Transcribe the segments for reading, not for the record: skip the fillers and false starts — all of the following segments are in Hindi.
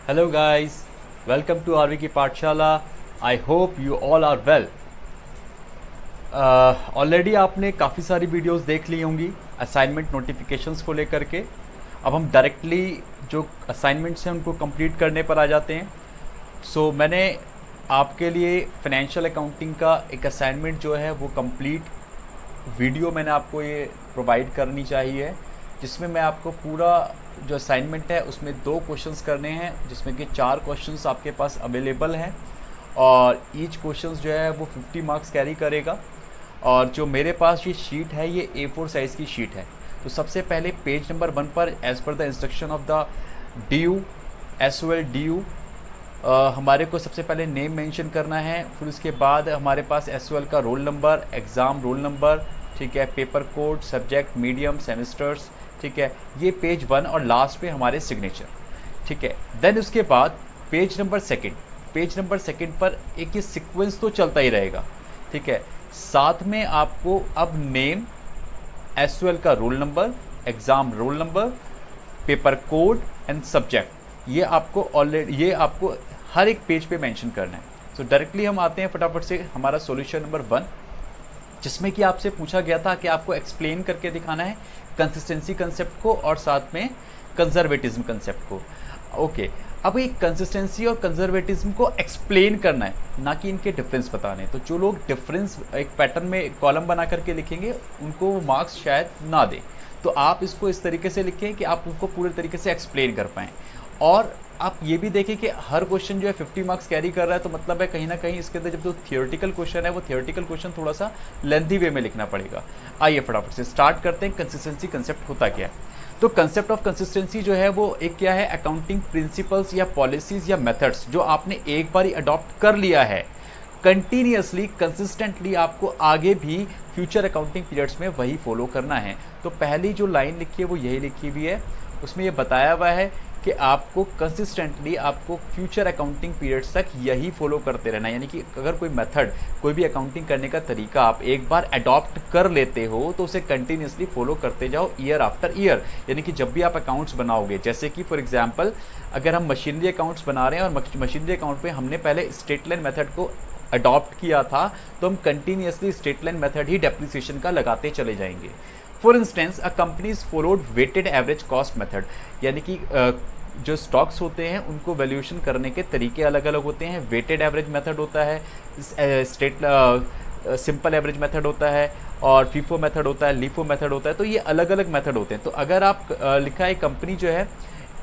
Hello guys, welcome to RV की पाठशाला। I hope you all are well. Already आपने काफ़ी सारी वीडियोस देख ली होंगी असाइनमेंट नोटिफिकेशंस को लेकर के। अब हम डायरेक्टली जो असाइनमेंट्स हैं उनको कंप्लीट करने पर आ जाते हैं। मैंने आपके लिए फाइनेंशियल अकाउंटिंग का एक असाइनमेंट जो है वो कंप्लीट वीडियो मैंने आपको ये प्रोवाइड करनी चाहिए, जिसमें मैं आपको पूरा जो असाइनमेंट है उसमें 2 क्वेश्चंस करने हैं, जिसमें कि 4 क्वेश्चंस आपके पास अवेलेबल हैं और ईच क्वेश्चंस जो है वो 50 मार्क्स कैरी करेगा। और जो मेरे पास ये शीट है ये A4 साइज़ की शीट है। तो सबसे पहले पेज नंबर 1 पर as per the instruction of the DU SOL DU हमारे को सबसे पहले नेम मेंशन करना है। फिर उसके बाद हमारे पास SOL का roll number, exam roll number, ठीक है, paper code, subject, medium, semesters, ठीक है, ये पेज 1 और लास्ट पे हमारे सिग्नेचर, ठीक है। देन उसके बाद पेज नंबर सेकंड पर एक ये सीक्वेंस तो चलता ही रहेगा, ठीक है। साथ में आपको अब नेम, SOL का roll number, exam roll number, paper code and subject, ये आपको हर एक पेज पे मेंशन करना है। डायरेक्टली हम आते हैं फटाफट से हमारा सॉल्यूशन नंबर 1, जिसमें कि आपसे पूछा गया था कि आपको एक्सप्लेन करके दिखाना है कंसिस्टेंसी कंसेप्ट को और साथ में कंजर्वेटिज्म कंसेप्ट को। ओके, अब ये कंसिस्टेंसी और कंजर्वेटिज्म को एक्सप्लेन करना है, ना कि इनके डिफरेंस बताने। तो जो लोग डिफरेंस एक पैटर्न में कॉलम बना करके लिखेंगे उनको वो मार्क्स शायद ना दें। तो आप इसको इस तरीके से लिखें कि आप उनको पूरे तरीके से एक्सप्लेन कर पाएँ। और आप ये भी देखें कि हर क्वेश्चन जो है 50 मार्क्स कैरी कर रहा है, तो मतलब है कहीं ना कहीं इसके अंदर जब जो थियोरेटिकल क्वेश्चन है वो थियोरेटिकल क्वेश्चन थोड़ा सा लेंथी वे में लिखना पड़ेगा। आइए फटाफट से स्टार्ट करते हैं। कंसिस्टेंसी कंसेप्ट होता क्या है? तो कंसेप्ट ऑफ कंसिस्टेंसी जो है वो एक क्या है, अकाउंटिंग प्रिंसिपल्स या पॉलिसीज़ या मेथड्स जो आपने एक बार ही अडॉप्ट कर लिया है, कंटिन्यूसली कंसिस्टेंटली आपको आगे भी फ्यूचर अकाउंटिंग पीरियड्स में वही फॉलो करना है। तो पहली जो लाइन लिखी है वो यही लिखी हुई है, उसमें ये बताया हुआ है कि आपको कंसिस्टेंटली आपको फ्यूचर अकाउंटिंग पीरियड्स तक यही फॉलो करते रहना है। यानी कि अगर कोई मेथड, कोई भी अकाउंटिंग करने का तरीका आप एक बार अडॉप्ट कर लेते हो तो उसे कंटिन्यूसली फॉलो करते जाओ ईयर आफ्टर ईयर। यानी कि जब भी आप अकाउंट्स बनाओगे, जैसे कि फॉर एग्जांपल अगर हम मशीनरी अकाउंट्स बना रहे हैं और मशीनरी अकाउंट में हमने पहले स्ट्रेट लाइन मेथड को अडॉप्ट किया था, तो हम कंटिन्यूसली स्ट्रेट लाइन मेथड ही डेप्रिसिएशन का लगाते चले जाएंगे। For instance a companies followed weighted average cost method, यानी कि जो स्टॉक्स होते हैं उनको वैल्यूएशन करने के तरीके अलग अलग होते हैं। वेटेड एवरेज मेथड होता है, सिंपल एवरेज मेथड होता है, और फीफो मेथड होता है, लीफो मेथड होता है। तो ये अलग अलग मेथड होते हैं। तो अगर आप लिखा है कंपनी जो है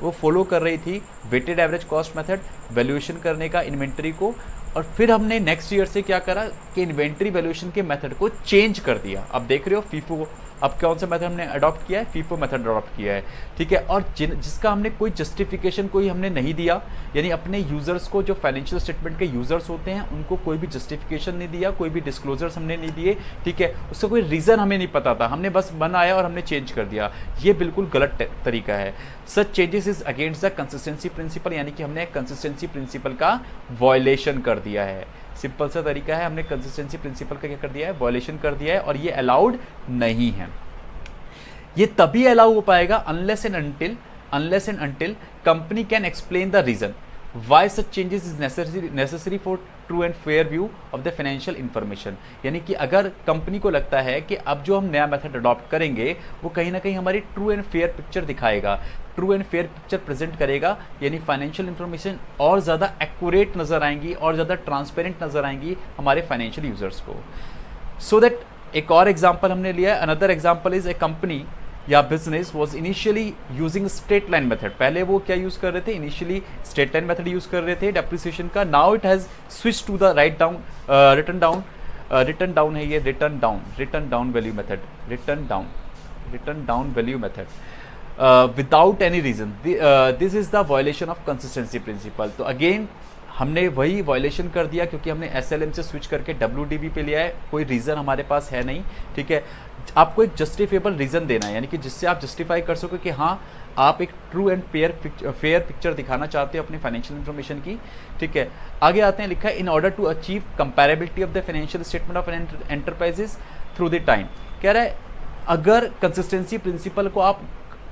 वो फॉलो कर रही थी weighted average cost method valuation करने का इन्वेंट्री को, और फिर हमने नेक्स्ट ईयर से क्या करा कि इन्वेंट्री वैल्यूएशन के मेथड को चेंज कर दिया। अब देख रहे हो फीफो, अब कौन सा मेथड हमने अडॉप्ट किया है, फीफो मेथड अडॉप्ट किया है, ठीक है। और जिसका हमने कोई जस्टिफिकेशन कोई हमने नहीं दिया, यानी अपने यूज़र्स को, जो फाइनेंशियल स्टेटमेंट के यूज़र्स होते हैं उनको कोई भी जस्टिफिकेशन नहीं दिया, कोई भी डिस्क्लोजर्स हमने नहीं दिए, ठीक है। उसका कोई रीज़न हमें नहीं पता था, हमने बस बनाया और हमने चेंज कर दिया। ये बिल्कुल गलत तरीका है। सच changes is against the consistency principle, यानी कि हमने कंसिस्टेंसी प्रिंसिपल का वायलेशन कर दिया है। सिंपल सा तरीका है, हमने कंसिस्टेंसी प्रिंसिपल का क्या कर दिया है, वायलेशन कर दिया है, और ये अलाउड नहीं है। ये तभी अलाउ हो पाएगा unless and until company can explain the reason why such changes is necessary for true and fair view of the financial information. यानी कि अगर कंपनी को लगता है कि अब जो हम नया मेथड अडॉप्ट करेंगे वो कहीं ना कहीं हमारी ट्रू एंड फेयर पिक्चर दिखाएगा, true and fair picture present करेगा, यानी फाइनेंशियल इंफॉर्मेशन और ज़्यादा एक्यूरेट नज़र आएंगी और ज़्यादा ट्रांसपेरेंट नज़र आएंगी हमारे फाइनेंशियल यूजर्स को। सो दैट एक और एग्जाम्पल हमने लिया है। Another example is a company या business was initially using straight line method. पहले वो क्या यूज़ कर रहे थे, initially straight line method use कर रहे थे डेप्रिसिएशन का। Now it has switch to the written down है ये, written down value method, written down value method without any reason. This is the violation of consistency principle. तो अगेन हमने वही वायलेशन कर दिया क्योंकि हमने SLM से स्विच करके WDB पे लिया है। कोई रीज़न हमारे पास है नहीं, ठीक है। आपको एक जस्टिफिएबल रीज़न देना है, यानी कि जिससे आप जस्टिफाई कर सको कि हाँ आप एक ट्रू एंड फेयर पिक्चर दिखाना चाहते हो अपनी फाइनेंशियल इन्फॉर्मेशन की, ठीक है। आगे आते हैं, लिखा है in order to achieve comparability of the financial statement of enterprises through the time. कह रहा है अगर कंसिस्टेंसी प्रिंसिपल को आप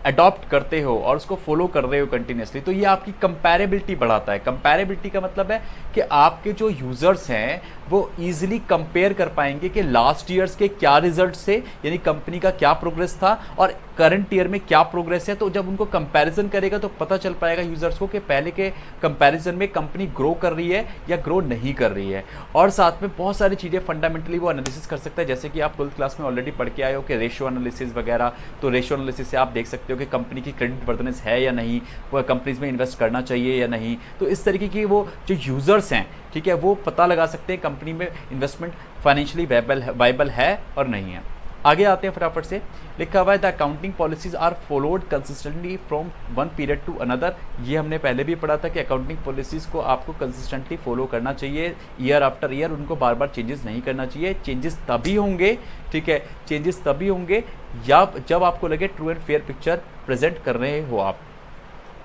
अडॉप्ट करते हो और उसको फॉलो कर रहे हो कंटिन्यूसली, तो ये आपकी कंपैरेबिलिटी बढ़ाता है। कंपैरेबिलिटी का मतलब है कि आपके जो यूज़र्स हैं वो ईजिली कंपेयर कर पाएंगे कि लास्ट ईयर्स के क्या रिजल्ट से, यानी कंपनी का क्या प्रोग्रेस था और करंट ईयर में क्या प्रोग्रेस है। तो जब उनको कंपैरिजन करेगा तो पता चल पाएगा यूज़र्स को कि पहले के कंपैरिजन में कंपनी ग्रो कर रही है या ग्रो नहीं कर रही है। और साथ में बहुत सारी चीज़ें फंडामेंटली वो एनालिसिस कर सकता है, जैसे कि आप 12th क्लास में ऑलरेडी पढ़ के आए हो कि रेशियो एनालिसिस वगैरह। तो रेशियो एनालिसिस से आप देख सकते हो कि कंपनी की क्रेडिट वर्दनेस है या नहीं, वो कंपनीज में इन्वेस्ट करना चाहिए या नहीं। तो इस तरीके की वो जो यूज़र्स हैं, ठीक है, वो पता लगा सकते हैं कंपनी में इन्वेस्टमेंट फाइनेंशियली वायबल है और नहीं है। आगे आते हैं फटाफट से। लिखा हुआ है the accounting policies are followed consistently from one period to another. ये हमने पहले भी पढ़ा था कि अकाउंटिंग पॉलिसीज़ को आपको कंसिस्टेंटली फॉलो करना चाहिए ईयर आफ्टर ईयर, उनको बार बार चेंजेस नहीं करना चाहिए। चेंजेस तभी होंगे, ठीक है, चेंजेस तभी होंगे या जब आपको लगे true and fair picture present कर रहे हो आप।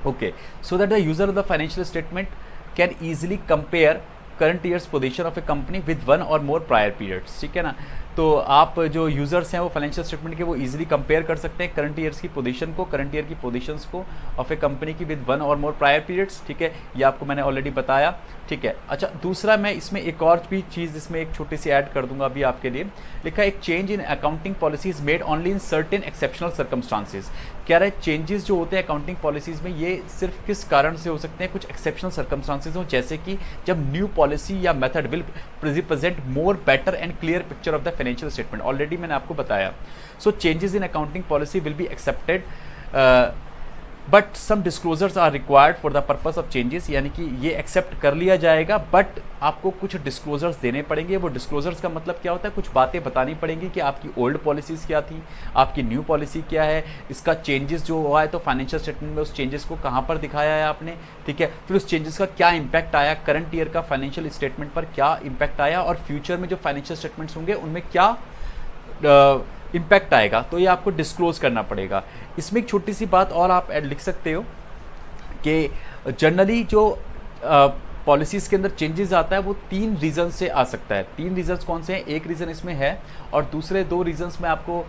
Okay, so that the user of the financial statement can easily compare current years position of a company with one और मोर प्रायर पीरियड्स, ठीक है ना। तो आप जो यूज़र्स हैं वो फाइनेंशियल स्टेटमेंट के वो इजीली कंपेयर कर सकते हैं करंट ईयर्स की पोजीशन को, करंट ईयर की पोजीशंस को ऑफ ए कंपनी की विद वन और मोर प्रायर पीरियड्स, ठीक है। ये आपको मैंने ऑलरेडी बताया, ठीक है। अच्छा, दूसरा मैं इसमें एक और भी चीज़ इसमें एक छोटी सी ऐड कर दूंगा अभी आपके लिए। लिखा है एक change in accounting policies made only in certain exceptional circumstances. कह रहा है चेंजेस जो होते हैं अकाउंटिंग पॉलिसीज़ में ये सिर्फ किस कारण से हो सकते हैं, कुछ एक्सेप्शनल सर्कमस्टांसेस हो, जैसे कि जब न्यू पॉलिसी या method will present more better and clear picture of the financial statement. Already मैंने आपको बताया। So changes in accounting policy will be accepted but some disclosures are required for the purpose of changes, यानी कि ये एक्सेप्ट कर लिया जाएगा बट आपको कुछ डिस्क्लोजर्स देने पड़ेंगे। वो डिस्क्लोजर्स का मतलब क्या होता है, कुछ बातें बतानी पड़ेंगी कि आपकी ओल्ड पॉलिसीज़ क्या थी, आपकी न्यू पॉलिसी क्या है, इसका चेंजेस जो हुआ है तो फाइनेंशियल स्टेटमेंट में उस चेंजेस को कहाँ पर दिखाया है आपने, ठीक है। फिर उस चेंजेस का क्या इम्पैक्ट आया, करंट ईयर का फाइनेंशियल स्टेटमेंट पर क्या इम्पैक्ट आया और फ्यूचर में जो फाइनेंशियल स्टेटमेंट्स होंगे उनमें क्या इम्पैक्ट आएगा, तो ये आपको डिस्क्लोज करना पड़ेगा। इसमें एक छोटी सी बात और आप लिख सकते हो कि जनरली जो पॉलिसीज़ के अंदर चेंजेस आता है वो 3 रीज़न से आ सकता है। 3 रीज़न्स कौन से हैं, एक रीज़न इसमें है और दूसरे 2 रीज़न्स मैं आपको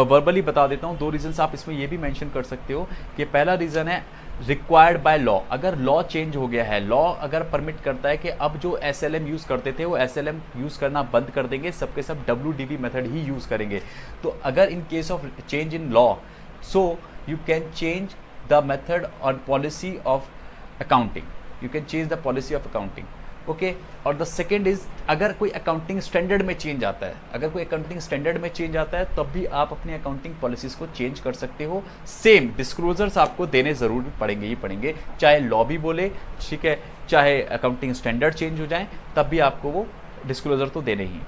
वर्बली बता देता हूँ। 2 रीज़न्स आप इसमें ये भी मेंशन कर सकते हो कि पहला रीज़न है रिक्वायर्ड बाय लॉ। अगर लॉ चेंज हो गया है, लॉ अगर परमिट करता है कि अब जो SLM यूज़ करते थे वो SLM यूज़ करना बंद कर देंगे, सबके सब WDV मेथड ही यूज़ करेंगे। तो अगर in case of change in law, so you can change the method और policy of accounting, you can change the policy of accounting, okay. और द सेकेंड इज अगर कोई अकाउंटिंग स्टैंडर्ड में चेंज आता है, अगर कोई अकाउंटिंग स्टैंडर्ड में चेंज आता है तब भी आप अपनी अकाउंटिंग पॉलिसीज़ को चेंज कर सकते हो। सेम डिस्क्लोजर्स आपको देने ज़रूर पड़ेंगे ही पड़ेंगे, चाहे लॉ भी बोले, ठीक है, चाहे अकाउंटिंग स्टैंडर्ड चेंज हो जाए तब भी आपको वो डिस्क्लोजर तो देने ही।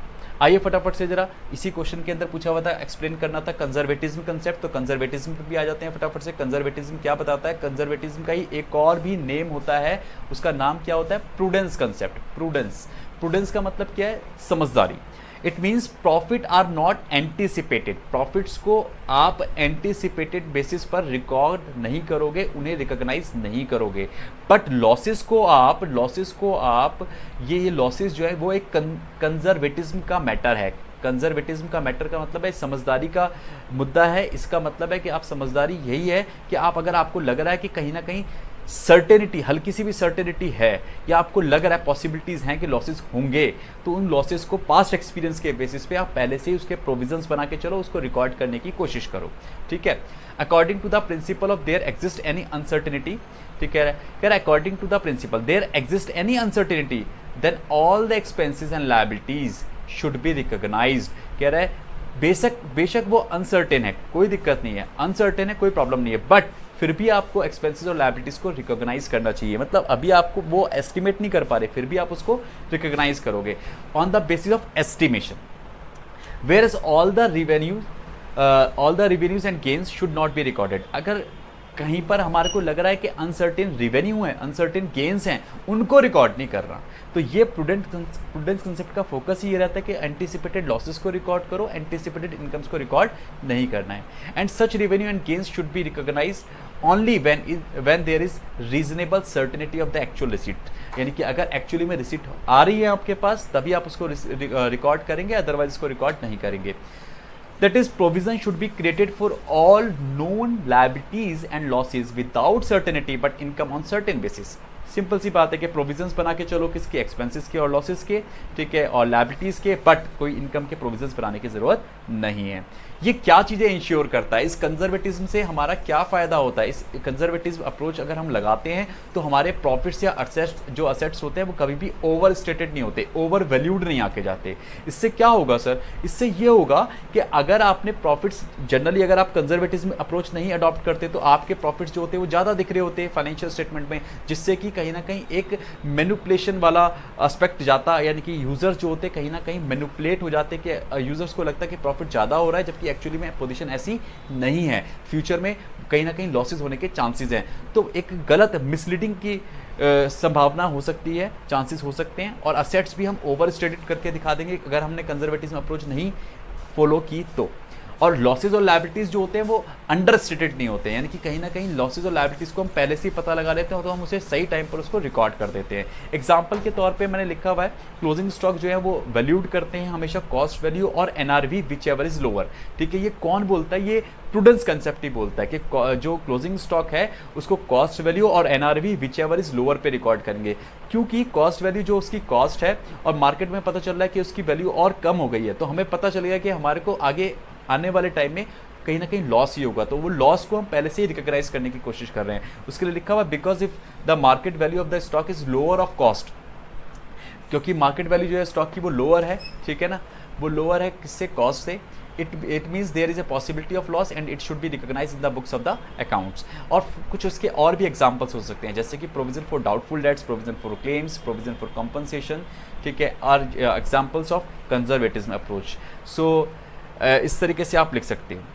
आइए फटाफट से जरा इसी क्वेश्चन के अंदर पूछा हुआ था, एक्सप्लेन करना था कंजर्वेटिज्म कंसेप्ट, तो कंजर्वेटिज्म पे भी आ जाते हैं फटाफट से। कंजर्वेटिज्म क्या बताता है, कंजर्वेटिज्म का ही एक और भी नेम होता है, उसका नाम क्या होता है, प्रूडेंस कंसेप्ट। प्रूडेंस, प्रूडेंस का मतलब क्या है, समझदारी। It means profit are not anticipated, profits को आप एंटिसिपेटेड बेसिस पर रिकॉर्ड नहीं करोगे, उन्हें रिकॉग्नाइज नहीं करोगे, बट लॉसेस को आप ये लॉसेस जो है वो एक कंजर्वेटिज्म का मैटर है। कंजर्वेटिज्म का मैटर का मतलब है समझदारी का मुद्दा है। इसका मतलब है कि आप समझदारी यही है कि आप अगर आपको लग रहा है कि कहीं ना कहीं सर्टेनिटी, हल्की सी भी सर्टेनिटी है या आपको लग रहा है पॉसिबिलिटीज़ हैं कि लॉसेस होंगे, तो उन लॉसेस को पास्ट एक्सपीरियंस के बेसिस पे आप पहले से ही उसके प्रोविजंस बना के चलो, उसको रिकॉर्ड करने की कोशिश करो, ठीक है। According to the principle of there exist any uncertainty, ठीक है, कह रहा है according to the principle there exist any uncertainty then all the expenses and liabilities should be recognised. कह रहा है बेशक वो अनसर्टेन है, कोई दिक्कत नहीं है, अनसर्टेन है, कोई प्रॉब्लम नहीं है, बट फिर भी आपको एक्सपेंसेस और लायबिलिटीज़ को रिकॉग्नाइज करना चाहिए। मतलब अभी आपको वो एस्टिमेट नहीं कर पा रहे, फिर भी आप उसको रिकॉग्नाइज करोगे on the basis of estimation. Where is all the revenues and gains should not be recorded. अगर कहीं पर हमारे को लग रहा है कि अनसर्टेन रिवेन्यू है, अनसर्टेन गेन्स हैं, उनको रिकॉर्ड नहीं कर रहा, तो ये प्रूडेंस कंसेप्ट का फोकस ही ये रहता है कि एंटिसिपेटेड लॉसेस को रिकॉर्ड करो, एंटिसिपेटेड इनकम्स को रिकॉर्ड नहीं करना है। And such revenue and gains should be recognise only when there is reasonable certainty of the actual receipt. यानी कि अगर एक्चुअली में रिसीट आ रही है आपके पास तभी आप उसको रिकॉर्ड करेंगे, अदरवाइज इसको रिकॉर्ड नहीं करेंगे। That is, provision should be created for all known liabilities and losses without certainty but income on certain basis. Simple सी बात है कि प्रोविजंस बना के चलो किसके, एक्सपेंसेस के और लॉसेस के, ठीक है, और लायबिलिटीज़ के, बट कोई इनकम के प्रोविजंस बनाने की ज़रूरत नहीं है। ये क्या चीज़ें इंश्योर करता है, इस कंजर्वेटिज्म से हमारा क्या फ़ायदा होता है? इस कंजर्वेटिव अप्रोच अगर हम लगाते हैं तो हमारे प्रॉफिट्स या जो असेट्स होते हैं वो कभी भी ओवर स्टेटेड नहीं होते, ओवर वैल्यूड नहीं आके जाते। इससे क्या होगा सर? इससे ये होगा कि अगर आपने प्रॉफिट्स जनरली, अगर आप कंजर्वेटिज्म अप्रोच नहीं अडॉप्ट करते तो आपके प्रॉफिट्स जो होते हैं वो ज़्यादा दिख रहे होते हैं फाइनेंशियल स्टेटमेंट में, जिससे कि कहीं ना कहीं एक मैनिपुलेशन वाला एस्पेक्ट जाता, यानी कि यूज़र्स जो होते हैं कहीं ना कहीं मैनिपुलेट हो जाते कि यूज़र्स को लगता है कि प्रॉफिट ज़्यादा हो रहा है, जबकि एक्चुअली में पोजीशन ऐसी नहीं है, फ्यूचर में कहीं ना कहीं लॉसेस होने के चांसेस हैं। तो एक गलत मिसलीडिंग की संभावना हो सकती है, चांसेस हो सकते हैं, और असेट्स भी हम ओवर स्टेटेड करके दिखा देंगे अगर हमने कंजर्वेटिज्म अप्रोच नहीं फॉलो की तो। और लॉसेज और लायबिलिटीज़ जो होते हैं वो अंडर स्टेटेड नहीं होते हैं, यानी कि कहीं ना कहीं लॉसेज और लायबिलिटीज़ को हम पहले से ही पता लगा लेते हैं तो हम उसे सही टाइम पर उसको रिकॉर्ड कर देते हैं। एग्जांपल के तौर पे मैंने लिखा हुआ है, क्लोजिंग स्टॉक जो है वो वैल्यूड करते हैं हमेशा कॉस्ट वैल्यू और NRV which ever is lower, ठीक है। ये कौन बोलता है? ये प्रूडेंस कंसेप्ट ही बोलता है कि जो क्लोजिंग स्टॉक है उसको कॉस्ट वैल्यू और NRV which ever is lower पे रिकॉर्ड करेंगे, क्योंकि कॉस्ट वैल्यू जो उसकी कॉस्ट है और मार्केट में पता चल रहा है कि उसकी वैल्यू और कम हो गई है, तो हमें पता चलेगा कि हमारे को आगे आने वाले टाइम में कहीं ना कहीं लॉस ही होगा, तो वो लॉस को हम पहले से ही रिकॉग्नाइज करने की कोशिश कर रहे हैं। उसके लिए लिखा हुआ because if the market value of the stock is lower of cost, क्योंकि मार्केट वैल्यू जो है स्टॉक की वो लोअर है, ठीक है ना, वो लोअर है किससे? कॉस्ट से। It means there is a possibility of loss and it should be recognise in the books of the accounts. और कुछ उसके और भी एग्जांपल्स हो सकते हैं, जैसे कि provision for doubtful debts, provision for claims, provision for compensation, ठीक है, are examples of conservatism approach. So इस तरीके से आप लिख सकते हैं।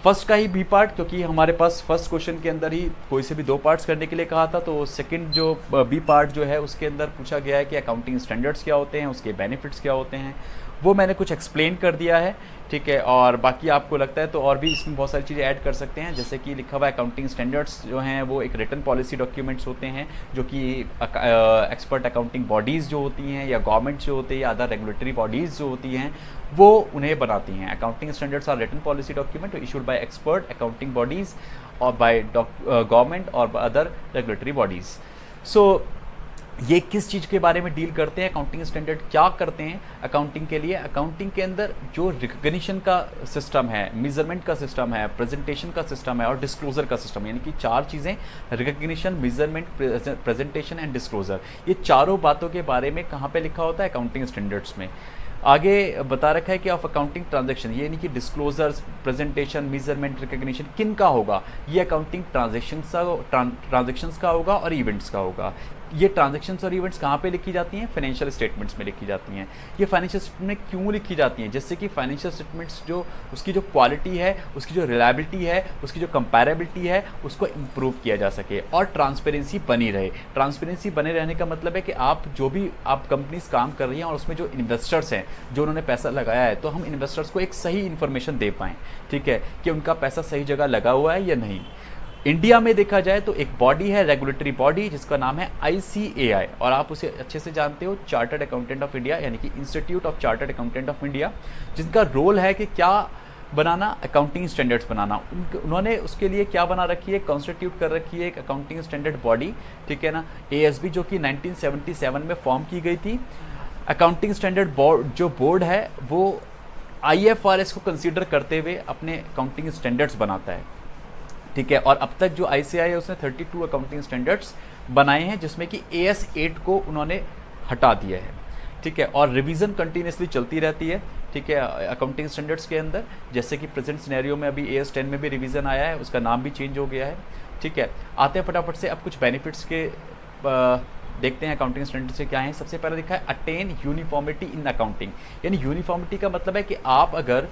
फर्स्ट का ही बी पार्ट, क्योंकि हमारे पास फर्स्ट क्वेश्चन के अंदर ही कोई से भी 2 पार्ट्स करने के लिए कहा था, तो सेकंड जो बी पार्ट जो है उसके अंदर पूछा गया है कि अकाउंटिंग स्टैंडर्ड्स क्या होते हैं, उसके बेनिफिट्स क्या होते हैं, वो मैंने कुछ एक्सप्लेन कर दिया है, ठीक है। और बाकी आपको लगता है तो और भी इसमें बहुत सारी चीज़ें ऐड कर सकते हैं, जैसे कि लिखा हुआ है अकाउंटिंग स्टैंडर्ड्स जो हैं वो एक रिटन पॉलिसी डॉक्यूमेंट्स होते हैं जो कि एक्सपर्ट अकाउंटिंग बॉडीज़ जो होती हैं या गवर्नमेंट जो होती है या अदर रेगुलेटरी बॉडीज़ जो होती हैं वो उन्हें बनाती हैं। Accounting standards are written policy document issued by expert accounting bodies और बाय गवर्नमेंट और अदर रेगुलेटरी बॉडीज़। सो ये किस चीज़ के बारे में डील करते हैं? अकाउंटिंग स्टैंडर्ड क्या करते हैं अकाउंटिंग के लिए? अकाउंटिंग के अंदर जो रिकग्निशन का सिस्टम है, मेजरमेंट का सिस्टम है, प्रेजेंटेशन का सिस्टम है और डिस्क्लोजर का सिस्टम है, यानी कि 4 चीज़ें, recognition, measurement, presentation and disclosure, ये चारों बातों के बारे में कहाँ पे लिखा होता है? अकाउंटिंग स्टैंडर्ड्स में। आगे बता रखा है कि ऑफ अकाउंटिंग ट्रांजैक्शन, ये यानी कि डिस्क्लोजर्स, प्रेजेंटेशन, मेजरमेंट, रिकग्निशन किन का होगा? ये अकाउंटिंग ट्रांजैक्शंस का होगा और इवेंट्स का होगा। ये ट्रांजैक्शंस और इवेंट्स कहाँ पे लिखी जाती हैं? फाइनेंशियल स्टेटमेंट्स में लिखी जाती हैं। ये फाइनेंशियल स्टेटमेंट में क्यों लिखी जाती हैं? जैसे कि फाइनेंशियल स्टेटमेंट्स जो उसकी जो क्वालिटी है, उसकी जो रिलायबिलिटी है, उसकी जो कंपैरेबिलिटी है, उसको इम्प्रूव किया जा सके और ट्रांसपेरेंसी बनी रहे। ट्रांसपेरेंसी बने रहने का मतलब है कि आप जो भी आप कंपनीज काम कर रही हैं और उसमें जो इन्वेस्टर्स हैं, जो उन्होंने पैसा लगाया है, तो हम इन्वेस्टर्स को एक सही इन्फॉर्मेशन दे पाएँ, ठीक है, कि उनका पैसा सही जगह लगा हुआ है या नहीं। इंडिया में देखा जाए तो एक बॉडी है, रेगुलेटरी बॉडी, जिसका नाम है ICAI, और आप उसे अच्छे से जानते हो, चार्टर्ड अकाउंटेंट ऑफ इंडिया, यानी कि institute of chartered accountant of India, जिनका रोल है कि क्या बनाना? अकाउंटिंग स्टैंडर्ड्स बनाना। उन्होंने उसके लिए क्या बना रखी है? कॉन्स्टिट्यूट कर रखी है एक अकाउंटिंग स्टैंडर्ड बॉडी, ठीक है ना, ASB, जो कि 1977 में फॉर्म की गई थी। अकाउंटिंग स्टैंडर्ड बोर्ड जो बोर्ड है वो IFRS को कंसीडर करते हुए अपने अकाउंटिंग स्टैंडर्ड्स बनाता है, ठीक है। और अब तक जो ICAI है उसने 32 अकाउंटिंग स्टैंडर्ड्स बनाए हैं, जिसमें कि AS8 को उन्होंने हटा दिया है, ठीक है। और रिवीजन कंटिन्यूसली चलती रहती है, ठीक है, अकाउंटिंग स्टैंडर्ड्स के अंदर, जैसे कि प्रेजेंट सिनेरियो में अभी AS10 में भी रिवीजन आया है, उसका नाम भी चेंज हो गया है, ठीक है। आते हैं फटाफट से अब कुछ बेनिफिट्स के देखते हैं अकाउंटिंग स्टैंडर्ड से क्या है। सबसे पहले लिखा है अटेन यूनिफॉर्मिटी इन अकाउंटिंग, यानी यूनिफॉर्मिटी का मतलब है कि आप अगर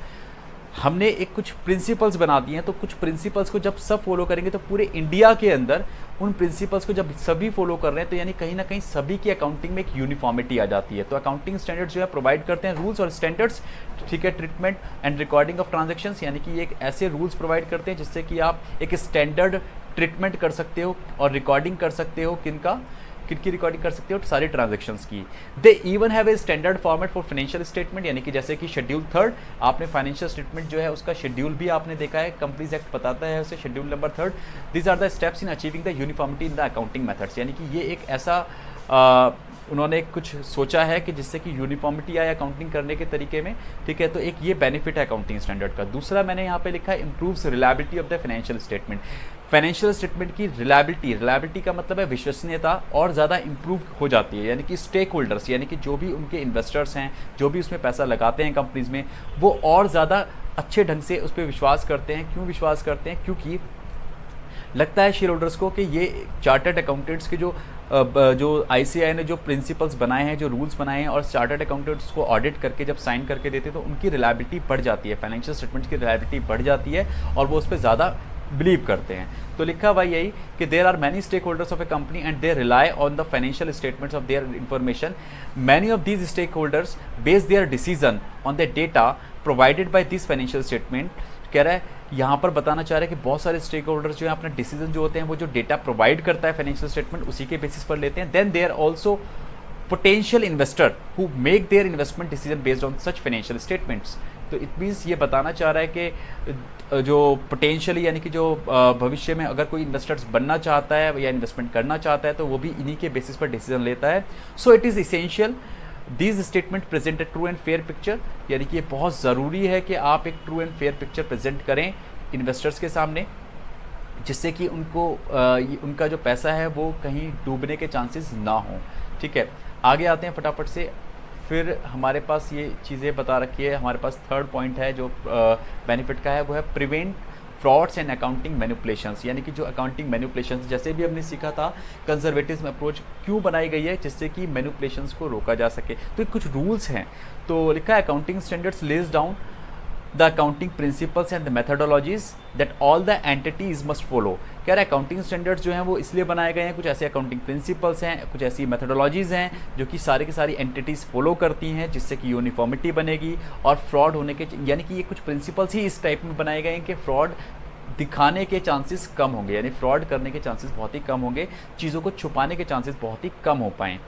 हमने एक कुछ प्रिंसिपल्स बना दिए हैं तो कुछ प्रिंसिपल्स को जब सब फॉलो करेंगे तो पूरे इंडिया के अंदर उन प्रिंसिपल्स को जब सभी फॉलो कर रहे हैं तो यानी कहीं ना कहीं सभी की अकाउंटिंग में एक यूनिफॉर्मिटी आ जाती है। तो अकाउंटिंग स्टैंडर्ड्स जो है प्रोवाइड करते हैं रूल्स और स्टैंडर्ड्स, ठीक है, treatment and recording of transactions, यानी कि एक ऐसे रूल्स प्रोवाइड करते हैं जिससे कि आप एक स्टैंडर्ड ट्रीटमेंट कर सकते हो और रिकॉर्डिंग कर सकते हो किनकी रिकॉर्डिंग कर सकते हो, सारे ट्रांजेक्शन्स की। They even have a standard format for financial statement, यानी कि जैसे कि शेड्यूल 3 आपने फाइनेंशियल स्टेटमेंट जो है उसका शेड्यूल भी आपने देखा है, कंपनीज एक्ट बताता है उसे, schedule number 3। These are the steps in achieving the uniformity in the accounting methods, यानी कि ये एक ऐसा उन्होंने कुछ सोचा है कि जिससे कि यूनिफॉर्मिटी आए अकाउंटिंग करने के तरीके में, ठीक है। तो एक ये बेनिफिट है अकाउंटिंग स्टैंडर्ड का। दूसरा मैंने यहाँ पे लिखा है improves reliability of the financial statement. Financial statement की रिलायबिलिटी का मतलब है विश्वसनीयता और ज़्यादा इंप्रूव हो जाती है, यानी कि स्टेक होल्डर्स, यानी कि जो भी उनके इन्वेस्टर्स हैं, जो भी उसमें पैसा लगाते हैं कंपनीज में, वो और ज़्यादा अच्छे ढंग से उस पर विश्वास करते हैं। क्यों विश्वास करते हैं? क्योंकि लगता है शेयर होल्डर्स को कि ये चार्टर्ड अकाउंटेंट्स के जो ICAI ने जो प्रिंसिपल्स बनाए हैं, जो रूल्स बनाए हैं, और चार्टर्ड अकाउंटेंट्स को ऑडिट करके जब साइन करके देते हैं तो उनकी रिलायबिलिटी बढ़ जाती है, फाइनेंशियल स्टेटमेंट्स की रिलायबिलिटी बढ़ जाती है और वो उस पर ज़्यादा बिलीव करते हैं। तो लिखा हुआ यही कि there are many stakeholders of a company and they rely on the financial statements of their information. Many of these stakeholders base their decision on the data provided by this financial statement. कह रहा है यहाँ पर बताना चाह रहा है कि बहुत सारे स्टेक होल्डर्स जो है अपना डिसीजन जो होते हैं वो जो डेटा प्रोवाइड करता है फाइनेंशियल स्टेटमेंट उसी के बेसिस पर लेते हैं। Then there also potential investor who make their investment decision based on such financial statements. तो इट मीन्स ये बताना चाह रहा है कि जो पोटेंशियली, यानी कि जो भविष्य में अगर कोई इन्वेस्टर्स बनना चाहता है या इन्वेस्टमेंट करना चाहता है तो वो भी इन्हीं के बेसिस पर डिसीजन लेता है। So it is essential these statement present A true and fair picture, यानी कि ये बहुत ज़रूरी है कि आप एक true and fair picture present करें इन्वेस्टर्स के सामने, जिससे कि उनको उनका जो पैसा है वो कहीं डूबने के चांसेस ना हो, ठीक है। आगे आते हैं फटाफट से। फिर हमारे पास ये चीज़ें बता रखी है, हमारे पास थर्ड पॉइंट है जो बेनिफिट का है, वो है prevent frauds and accounting manipulations, यानी कि जो अकाउंटिंग मैनिपुलेशंस, जैसे भी हमने सीखा था कंजर्वेटिज्म अप्रोच क्यों बनाई गई है, जिससे कि मैनिपुलेशंस को रोका जा सके। तो कुछ रूल्स हैं, तो लिखा है accounting standards lays down the accounting principles and the methodologies that all the entities must follow. कह रहा है अकाउंटिंग स्टैंडर्ड्स जो हैं वो इसलिए बनाए गए हैं, कुछ ऐसे अकाउंटिंग प्रिंसिपल्स हैं, कुछ ऐसी मेथडोलॉजीज़ हैं जो कि सारी की सारी एंटिटीज़ फॉलो करती हैं, जिससे कि यूनिफॉर्मिटी बनेगी और फ्रॉड होने के, यानी कि ये कुछ प्रिंसिपल्स ही इस टाइप में बनाए गए हैं कि फ्रॉड दिखाने के चांसेस कम होंगे, यानी फ्रॉड करने के चांसेस बहुत ही कम होंगे, चीज़ों को छुपाने के चांसेस बहुत ही कम हो पाएँ।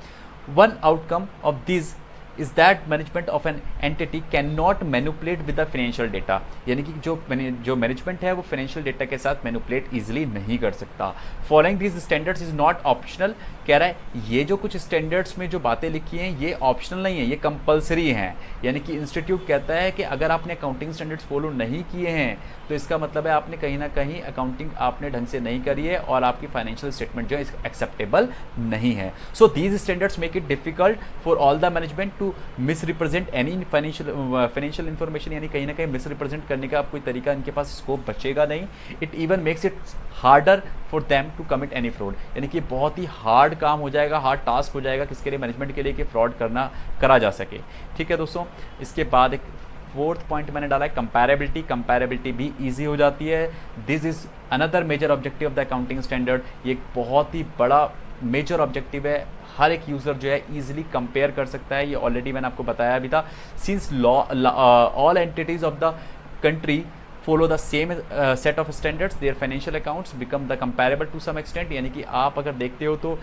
One outcome of this is that management of an entity can not manipulate with the financial data, यानी कि जो मैनेजमेंट है वो फाइनेंशियल डेटा के साथ मैनिपुलेट इजीली नहीं कर सकता। Following this standards is not optional, कह रहा है ये जो कुछ स्टैंडर्ड्स में जो बातें लिखी हैं ये ऑप्शनल नहीं है, ये कंपलसरी हैं। यानी कि इंस्टीट्यूट कहता है कि अगर आपने अकाउंटिंग स्टैंडर्ड्स फॉलो नहीं किए हैं तो इसका मतलब है आपने कहीं ना कहीं अकाउंटिंग आपने ढंग से नहीं करी है और आपकी फाइनेंशियल स्टेटमेंट जो है एक्सेप्टेबल नहीं है। So these standards make it difficult for all the management to misrepresent any financial information, यानी कहीं ना कहीं मिसरिप्रेजेंट करने का कोई तरीका इनके पास स्कोप बचेगा नहीं। It even makes it harder for them to commit any fraud, यानी कि बहुत ही हार्ड काम हो जाएगा, हार्ड टास्क हो जाएगा किसके लिए, मैनेजमेंट के लिए, कि फ्रॉड करा जा सके, ठीक है दोस्तों। इसके बाद एक फोर्थ पॉइंट मैंने डाला है कंपैरेबिलिटी। कंपैरेबिलिटी भी इजी हो जाती है। This is another major objective of the accounting standard. ये एक बहुत ही बड़ा मेजर ऑब्जेक्टिव है, हर एक यूज़र जो है ईजिली कंपेयर कर सकता है। ये ऑलरेडी मैंने आपको बताया भी था। Since all entities of the country follow the same set of standards, their financial accounts become the comparable to some extent, यानी कि आप अगर देखते हो तो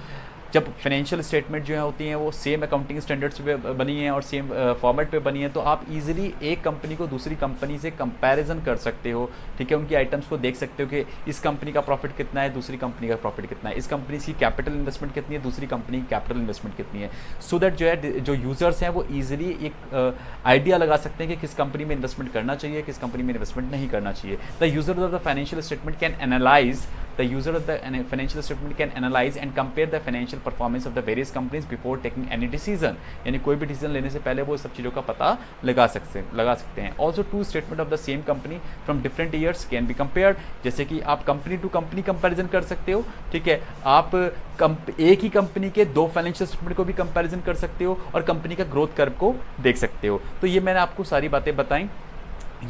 जब फाइनेंशियल स्टेटमेंट जो है होती हैं वो सेम अकाउंटिंग स्टैंडर्ड्स पे बनी है और सेम फॉर्मेट पे बनी है, तो आप इजीली एक कंपनी को दूसरी कंपनी से कंपैरिजन कर सकते हो, ठीक है। उनकी आइटम्स को देख सकते हो कि इस कंपनी का प्रॉफिट कितना है, दूसरी कंपनी का प्रॉफिट कितना है, इस कंपनी की कैपिटल इन्वेस्टमेंट कितनी है, दूसरी कंपनी की कैपिटल इन्वेस्टमेंट कितनी है। सो दैट जो है जो यूज़र्स हैं वो ईजिली एक आइडिया लगा सकते हैं कि किस कंपनी में इन्वेस्टमेंट करना चाहिए, किस कंपनी में इन्वेस्टमेंट नहीं करना चाहिए। The user of the financial statement can analyse The user of the financial statement can analyze and compare the financial performance of the various companies before taking any decision, यानी कोई भी डिसीजन लेने से पहले वो सब चीज़ों का पता लगा सकते हैं। Also two statement of the same company from different years can be compared, जैसे कि आप कंपनी टू कंपनी कंपैरिजन कर सकते हो, ठीक है। आप एक ही कंपनी के दो फाइनेंशियल स्टेटमेंट को भी कंपैरिजन कर सकते हो और कंपनी का ग्रोथ कर्व को देख सकते हो। तो ये मैंने आपको सारी बातें बताई।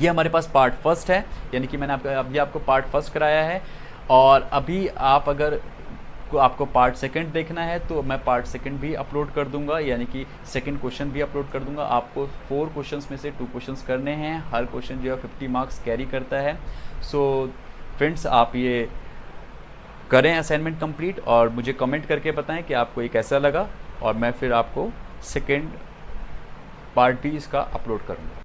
ये हमारे पास पार्ट फर्स्ट है, यानी कि मैंने अभी आपको पार्ट फर्स्ट कराया है, और अभी आप अगर आपको पार्ट सेकंड देखना है तो मैं पार्ट सेकंड भी अपलोड कर दूंगा, यानी कि सेकंड क्वेश्चन भी अपलोड कर दूंगा। आपको 4 क्वेश्चंस में से 2 क्वेश्चंस करने हैं, हर क्वेश्चन जो है 50 मार्क्स कैरी करता है। सो फ्रेंड्स, आप ये करें असाइनमेंट कंप्लीट और मुझे कमेंट करके बताएं कि आपको ये कैसा लगा, और मैं फिर आपको सेकेंड पार्ट भी इसका अपलोड करूँगा।